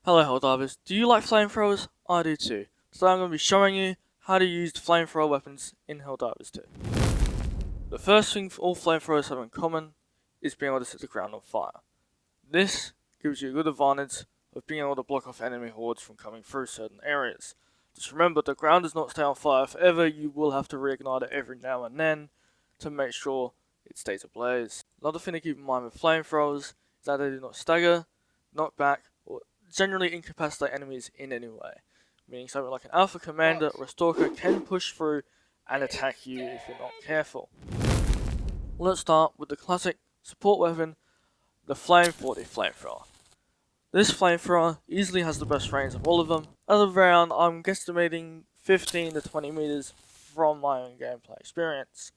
Hello Helldivers, do you like flamethrowers? I do too. Today I'm going to be showing you how to use the flamethrower weapons in Helldivers 2. The first thing all flamethrowers have in common is being able to set the ground on fire. This gives you a good advantage of being able to block off enemy hordes from coming through certain areas. Just remember, the ground does not stay on fire forever. You will have to reignite it every now and then to make sure it stays ablaze. Another thing to keep in mind with flamethrowers is that they do not stagger, knock back, or generally incapacitate enemies in any way, meaning something like an alpha commander or a stalker can push through and attack you if you're not careful. Let's start with the classic support weapon, the Flamethrower. This flamethrower easily has the best range of all of them, at around, I'm guesstimating 15 to 20 meters from my own gameplay experience.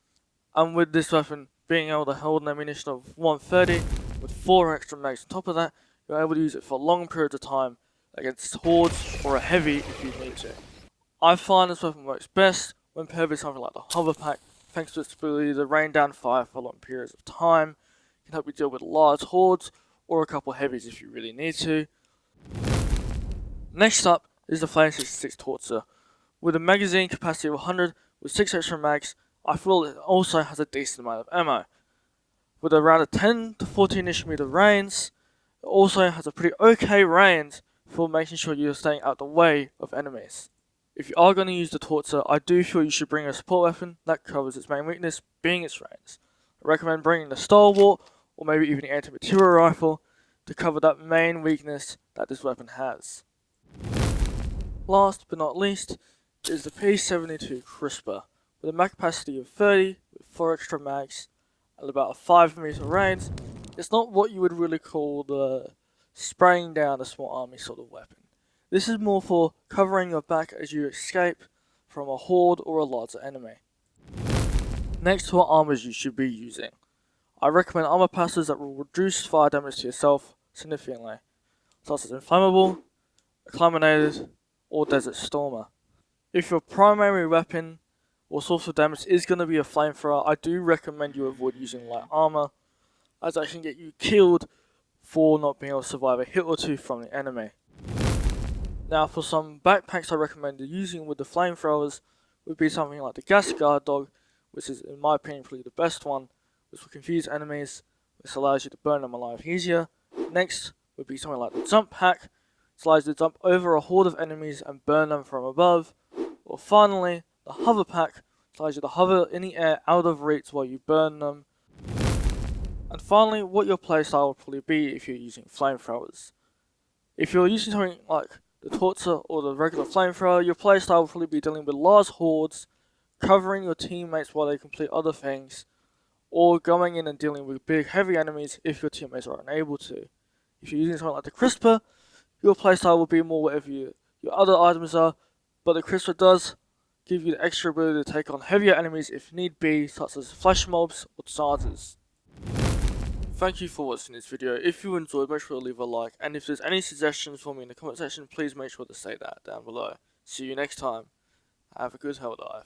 And with this weapon being able to hold an ammunition of 130 with 4 extra mags on top of that, you're able to use it for long periods of time against hordes or a heavy if you need to. I find this weapon works best when paired with something like the hover pack, thanks to its ability to rain down fire for long periods of time. It can help you deal with large hordes or a couple heavies if you really need to. Next up is the Flame 66 Torture. With a magazine capacity of 100 with 6 extra mags, I feel it also has a decent amount of ammo. With around a 10 to 14ish meter range, it also has a pretty okay range for making sure you're staying out the way of enemies. If you are going to use the Torture, I do feel you should bring a support weapon that covers its main weakness, being its range. I recommend bringing the Stalwart, or maybe even the anti-material rifle, to cover that main weakness that this weapon has. Last but not least is the P72 Crisper, with a mag capacity of 30 with 4 extra mags and about a 5 meter range. It's not what you would really call the spraying down a small army sort of weapon. This is more for covering your back as you escape from a horde or a larger enemy. Next to what armors you should be using. I recommend armor passes that will reduce fire damage to yourself significantly, such as Inflammable, Acclimated, or Desert Stormer. If your primary weapon or source of damage is going to be a flamethrower, I do recommend you avoid using light armor, as that can get you killed for not being able to survive a hit or two from the enemy. Now for some backpacks I recommend using with the flamethrowers would be something like the Gas Guard Dog, which is in my opinion probably the best one, which will confuse enemies, which allows you to burn them alive easier. Next would be something like the Jump Pack, which allows you to jump over a horde of enemies and burn them from above. Or finally, the Hover Pack, which allows you to hover in the air out of reach while you burn them. And finally, what your playstyle will probably be if you're using flamethrowers. If you're using something like the Torture or the regular flamethrower, your playstyle will probably be dealing with large hordes, covering your teammates while they complete other things, or going in and dealing with big heavy enemies if your teammates are unable to. If you're using something like the Crisper, your playstyle will be more whatever your other items are, but the Crisper does give you the extra ability to take on heavier enemies if need be, such as flash mobs or chargers. Thank you for watching this video. If you enjoyed, make sure to leave a like, and if there's any suggestions for me in the comment section, please make sure to say that down below. See you next time. Have a good Helldive.